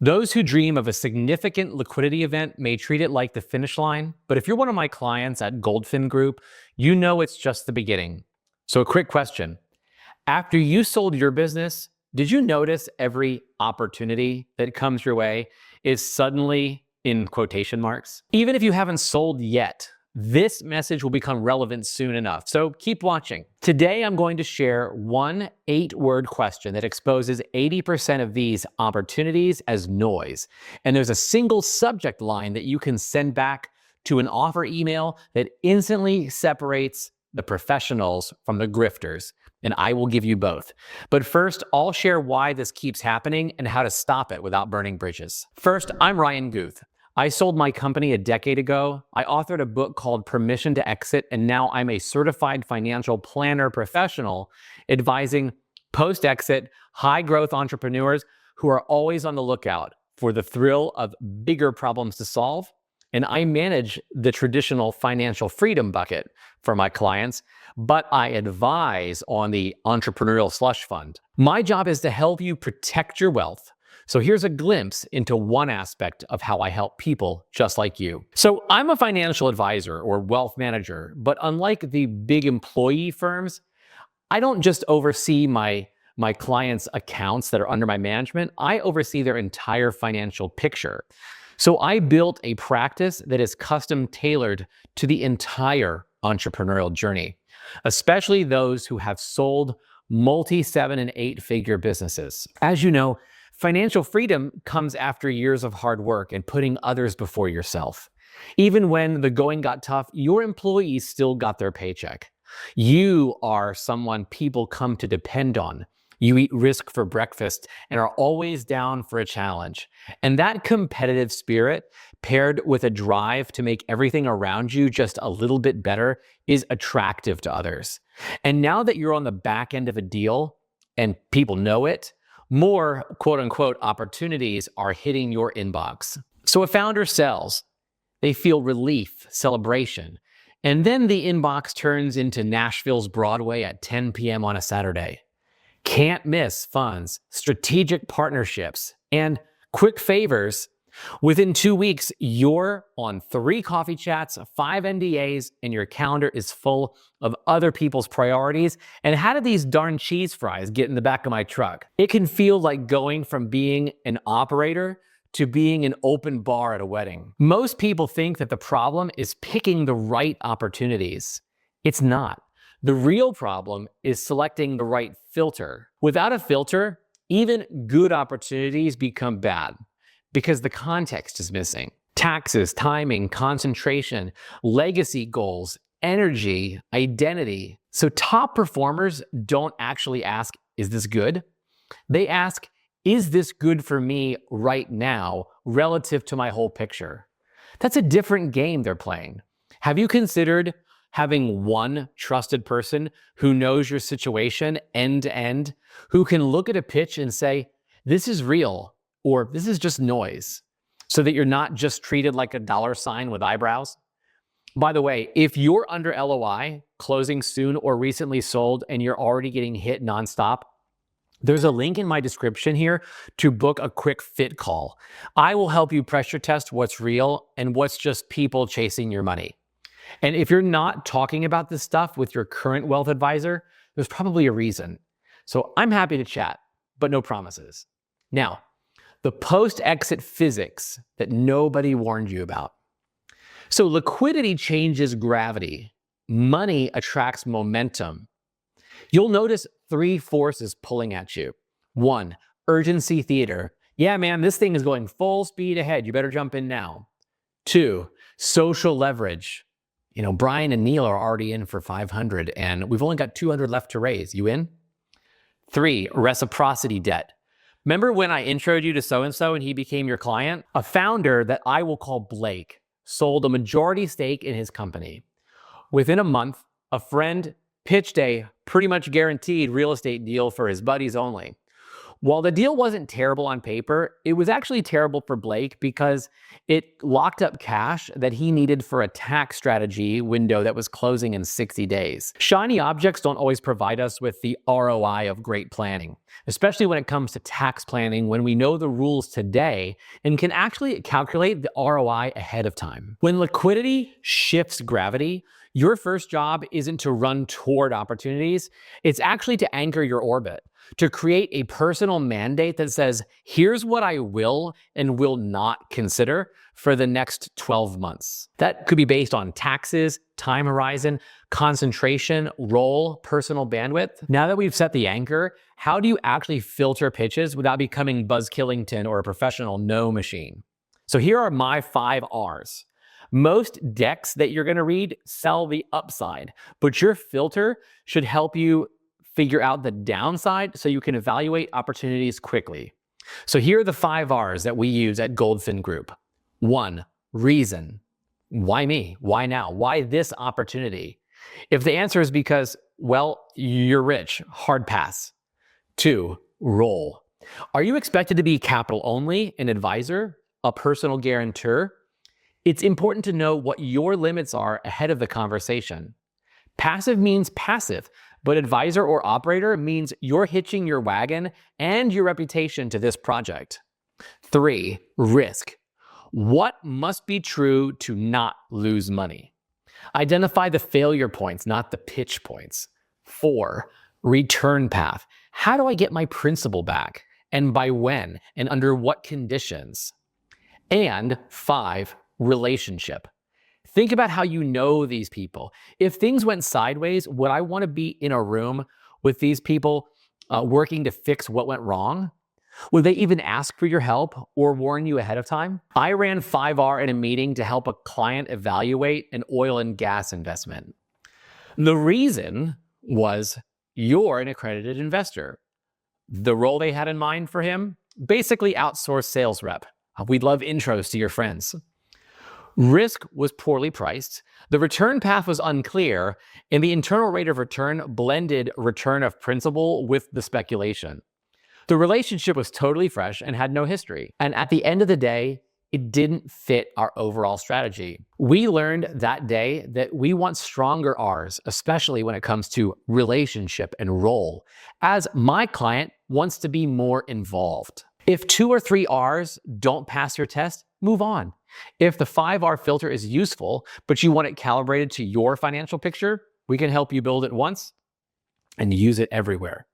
Those who dream of a significant liquidity event may treat it like the finish line, but if you're one of my clients at Goldfin Group, you know it's just the beginning. So a quick question. After you sold your business, did you notice every opportunity that comes your way is suddenly in quotation marks? Even if you haven't sold yet, this message will become relevant soon enough, so keep watching. Today, I'm going to share one 8-word question that exposes 80% of these opportunities as noise. And there's a single subject line that you can send back to an offer email that instantly separates the professionals from the grifters. And I will give you both. But first, I'll share why this keeps happening and how to stop it without burning bridges. First, I'm Ryan Guth. I sold my company a decade ago. I authored a book called Permission to Exit, and now I'm a certified financial planner professional advising post-exit, high-growth entrepreneurs who are always on the lookout for the thrill of bigger problems to solve. And I manage the traditional financial freedom bucket for my clients, but I advise on the entrepreneurial slush fund. My job is to help you protect your wealth. So here's a glimpse into one aspect of how I help people just like you. So I'm a financial advisor or wealth manager, but unlike the big employee firms, I don't just oversee my clients' accounts that are under my management. I oversee their entire financial picture. So I built a practice that is custom tailored to the entire entrepreneurial journey, especially those who have sold multi-7 and 8-figure businesses. As you know, financial freedom comes after years of hard work and putting others before yourself. Even when the going got tough, your employees still got their paycheck. You are someone people come to depend on. You eat risk for breakfast and are always down for a challenge. And that competitive spirit, paired with a drive to make everything around you just a little bit better, is attractive to others. And now that you're on the back end of a deal and people know it, more quote-unquote opportunities are hitting your inbox. So a founder sells. They feel relief, celebration. And then the inbox turns into Nashville's Broadway at 10 p.m. on a Saturday. Can't miss funds, strategic partnerships, and quick favors. Within 2 weeks, you're on 3 coffee chats, 5 NDAs, and your calendar is full of other people's priorities. And how did these darn cheese fries get in the back of my truck? It can feel like going from being an operator to being an open bar at a wedding. Most people think that the problem is picking the right opportunities. It's not. The real problem is selecting the right filter. Without a filter, even good opportunities become bad because the context is missing. Taxes, timing, concentration, legacy goals, energy, identity. So top performers don't actually ask, is this good? They ask, is this good for me right now relative to my whole picture? That's a different game they're playing. Have you considered having one trusted person who knows your situation end to end, who can look at a pitch and say, this is real, or this is just noise, so that you're not just treated like a dollar sign with eyebrows? By the way, if you're under LOI, closing soon or recently sold, and you're already getting hit nonstop, there's a link in my description here to book a quick fit call. I will help you pressure test what's real and what's just people chasing your money. And if you're not talking about this stuff with your current wealth advisor, there's probably a reason. So I'm happy to chat, but no promises. Now, the post-exit physics that nobody warned you about. So liquidity changes gravity. Money attracts momentum. You'll notice 3 forces pulling at you. 1, urgency theater. Yeah, man, this thing is going full speed ahead. You better jump in now. 2, social leverage. You know, Brian and Neil are already in for 500 and we've only got 200 left to raise. You in? 3, reciprocity debt. Remember when I introed you to so-and-so and he became your client? A founder that I will call Blake sold a majority stake in his company. Within a month, a friend pitched a pretty much guaranteed real estate deal for his buddies only. While the deal wasn't terrible on paper, it was actually terrible for Blake because it locked up cash that he needed for a tax strategy window that was closing in 60 days. Shiny objects don't always provide us with the ROI of great planning, especially when it comes to tax planning when we know the rules today and can actually calculate the ROI ahead of time. When liquidity shifts gravity, your first job isn't to run toward opportunities, it's actually to anchor your orbit, to create a personal mandate that says, here's what I will and will not consider for the next 12 months. That could be based on taxes, time horizon, concentration, role, personal bandwidth. Now that we've set the anchor, how do you actually filter pitches without becoming Buzz Killington or a professional no machine? So here are my 5 R's. Most decks that you're going to read sell the upside, but your filter should help you figure out the downside so you can evaluate opportunities quickly. So here are the 5 R's that we use at Goldfin Group. 1, reason. Why me? Why now? Why this opportunity? If the answer is because, well, you're rich, hard pass. 2, role. Are you expected to be capital only, an advisor, a personal guarantor? It's important to know what your limits are ahead of the conversation. Passive means passive, but advisor or operator means you're hitching your wagon and your reputation to this project. 3, risk. What must be true to not lose money? Identify the failure points, not the pitch points. 4, return path. How do I get my principal back? And by when? And under what conditions? And 5, relationship. Think about how you know these people. If things went sideways, would I want to be in a room with these people working to fix what went wrong? Would they even ask for your help or warn you ahead of time? I ran 5R in a meeting to help a client evaluate an oil and gas investment. The reason was you're an accredited investor. The role they had in mind for him? Basically outsourced sales rep. We'd love intros to your friends. Risk was poorly priced, the return path was unclear, and the internal rate of return blended return of principal with the speculation. The relationship was totally fresh and had no history. And at the end of the day, it didn't fit our overall strategy. We learned that day that we want stronger R's, especially when it comes to relationship and role, as my client wants to be more involved. If 2 or 3 R's don't pass your test, move on. If the 5R filter is useful, but you want it calibrated to your financial picture, we can help you build it once and use it everywhere.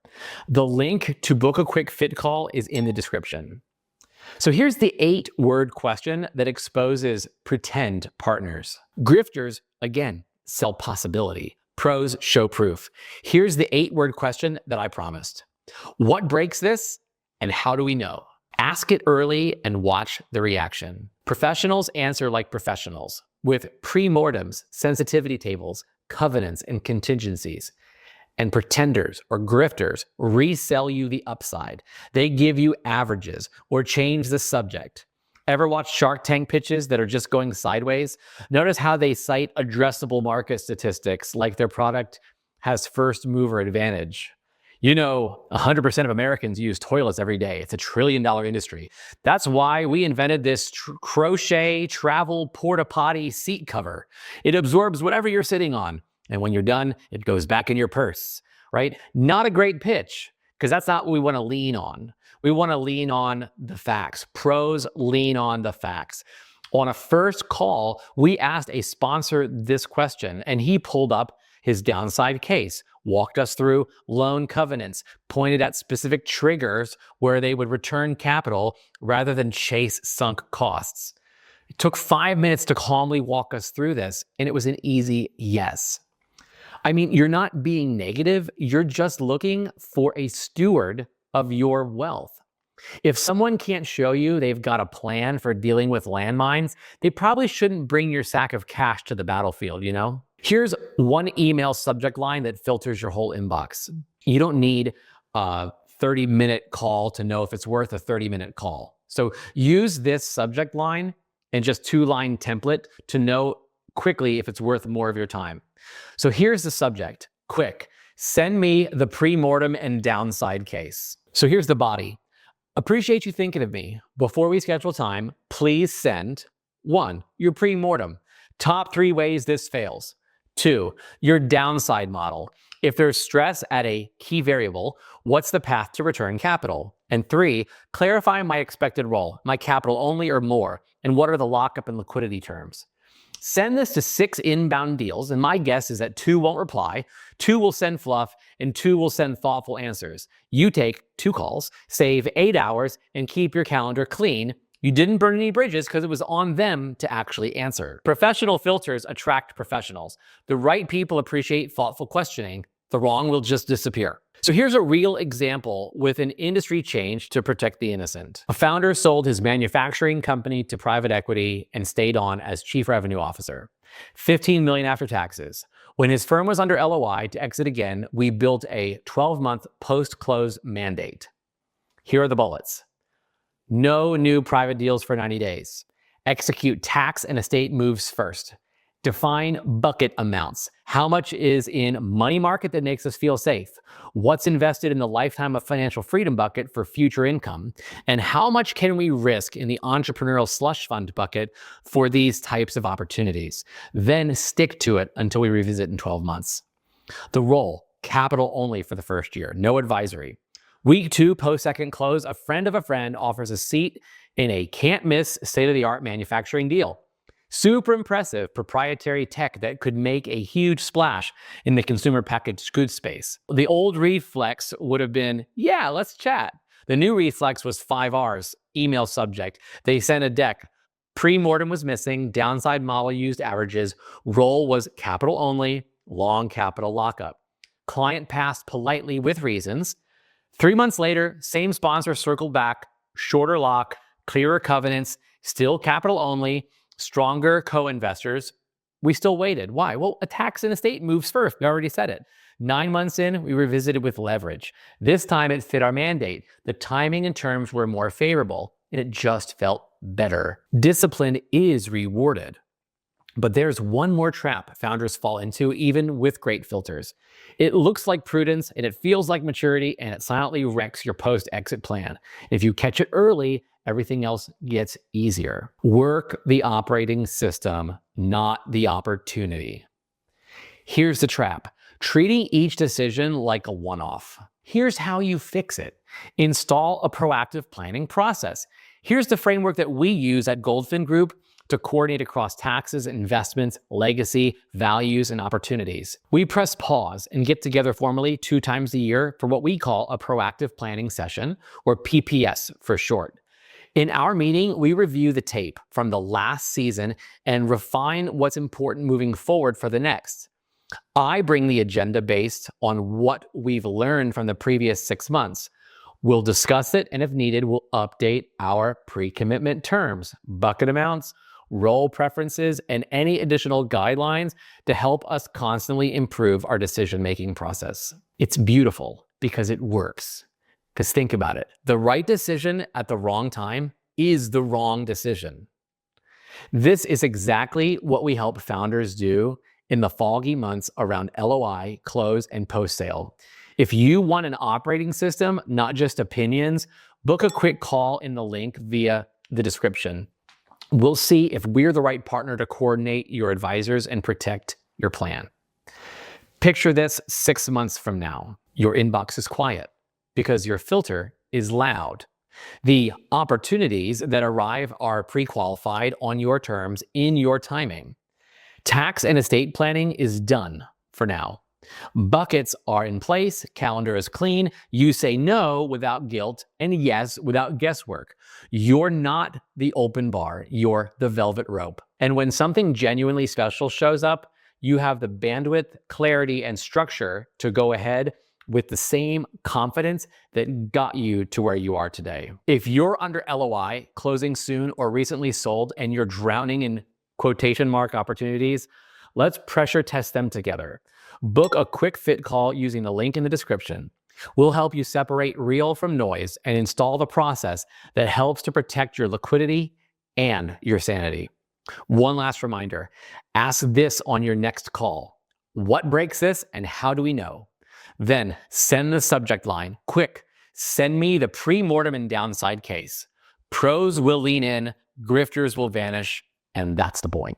The link to book a quick fit call is in the description. So here's the 8-word question that exposes pretend partners. Grifters, again, sell possibility. Pros show proof. Here's the 8-word question that I promised. What breaks this and how do we know? Ask it early and watch the reaction. Professionals answer like professionals with pre-mortems, sensitivity tables, covenants, and contingencies. And pretenders or grifters resell you the upside. They give you averages or change the subject. Ever watch Shark Tank pitches that are just going sideways? Notice how they cite addressable market statistics like their product has first mover advantage. You know, 100% of Americans use toilets every day. It's a $1 trillion industry. That's why we invented this crochet travel porta potty seat cover. It absorbs whatever you're sitting on. And when you're done, it goes back in your purse, right? Not a great pitch, because that's not what we want to lean on. We want to lean on the facts. Pros lean on the facts. On a first call, we asked a sponsor this question, and he pulled up his downside case, walked us through loan covenants, pointed at specific triggers where they would return capital rather than chase sunk costs. It took 5 minutes to calmly walk us through this, and it was an easy yes. I mean, you're not being negative, you're just looking for a steward of your wealth. If someone can't show you they've got a plan for dealing with landmines, they probably shouldn't bring your sack of cash to the battlefield, you know? Here's one email subject line that filters your whole inbox. You don't need a 30-minute call to know if it's worth a 30-minute call. So use this subject line and just 2-line template to know quickly if it's worth more of your time. So here's the subject. Quick, send me the pre-mortem and downside case. So here's the body. Appreciate you thinking of me. Before we schedule time, please send 1, your pre-mortem. Top 3 ways this fails. 2, your downside model. If there's stress at a key variable, what's the path to return capital? And 3, clarify my expected role, my capital only or more, and what are the lockup and liquidity terms. Send this to 6 inbound deals, and my guess is that 2 won't reply, 2 will send fluff, and 2 will send thoughtful answers. You take 2 calls, save 8 hours, and keep your calendar clean. You didn't burn any bridges because it was on them to actually answer. Professional filters attract professionals. The right people appreciate thoughtful questioning. The wrong will just disappear. So here's a real example with an industry change to protect the innocent. A founder sold his manufacturing company to private equity and stayed on as chief revenue officer. $15 million after taxes. When his firm was under LOI to exit again, we built a 12-month post-close mandate. Here are the bullets. No new private deals for 90 days. Execute tax and estate moves first. Define bucket amounts. How much is in money market that makes us feel safe? What's invested in the lifetime of financial freedom bucket for future income? And how much can we risk in the entrepreneurial slush fund bucket for these types of opportunities? Then stick to it until we revisit in 12 months. The role, capital only for the first year, no advisory. Week 2, post-second close, a friend of a friend offers a seat in a can't-miss state-of-the-art manufacturing deal. Super impressive proprietary tech that could make a huge splash in the consumer packaged goods space. The old reflex would have been, yeah, let's chat. The new reflex was 5 R's, email subject. They sent a deck. Pre-mortem was missing, downside model used averages, role was capital only, long capital lockup. Client passed politely with reasons. 3 months later, same sponsor circled back, shorter lock, clearer covenants, still capital only, stronger co-investors. We still waited. Why? Well, a tax and estate moves first. We already said it. 9 months in, we revisited with leverage. This time it fit our mandate. The timing and terms were more favorable, and it just felt better. Discipline is rewarded. But there's one more trap founders fall into, even with great filters. It looks like prudence, and it feels like maturity, and it silently wrecks your post-exit plan. If you catch it early, everything else gets easier. Work the operating system, not the opportunity. Here's the trap. Treating each decision like a one-off. Here's how you fix it. Install a proactive planning process. Here's the framework that we use at Goldfin Group to coordinate across taxes, investments, legacy, values, and opportunities. We press pause and get together formally 2 times a year for what we call a proactive planning session, or PPS for short. In our meeting, we review the tape from the last season and refine what's important moving forward for the next. I bring the agenda based on what we've learned from the previous 6 months. We'll discuss it, and if needed, we'll update our pre-commitment terms, bucket amounts, role preferences, and any additional guidelines to help us constantly improve our decision-making process. It's beautiful because it works. Because think about it, the right decision at the wrong time is the wrong decision. This is exactly what we help founders do in the foggy months around LOI, close, and post-sale. If you want an operating system, not just opinions, book a quick call in the link via the description. We'll see if we're the right partner to coordinate your advisors and protect your plan. Picture this 6 months from now. Your inbox is quiet because your filter is loud. The opportunities that arrive are pre-qualified on your terms in your timing. Tax and estate planning is done for now. Buckets are in place, calendar is clean, you say no without guilt and yes without guesswork. You're not the open bar, you're the velvet rope. And when something genuinely special shows up, you have the bandwidth, clarity, and structure to go ahead with the same confidence that got you to where you are today. If you're under LOI, closing soon, or recently sold, and you're drowning in quotation mark opportunities, let's pressure test them together. Book a quick fit call using the link in the description. We'll help you separate real from noise and install the process that helps to protect your liquidity and your sanity. One last reminder, ask this on your next call. What breaks this and how do we know? Then send the subject line, quick, Send me the pre-mortem and downside case. Pros will lean in, grifters will vanish, and that's the point.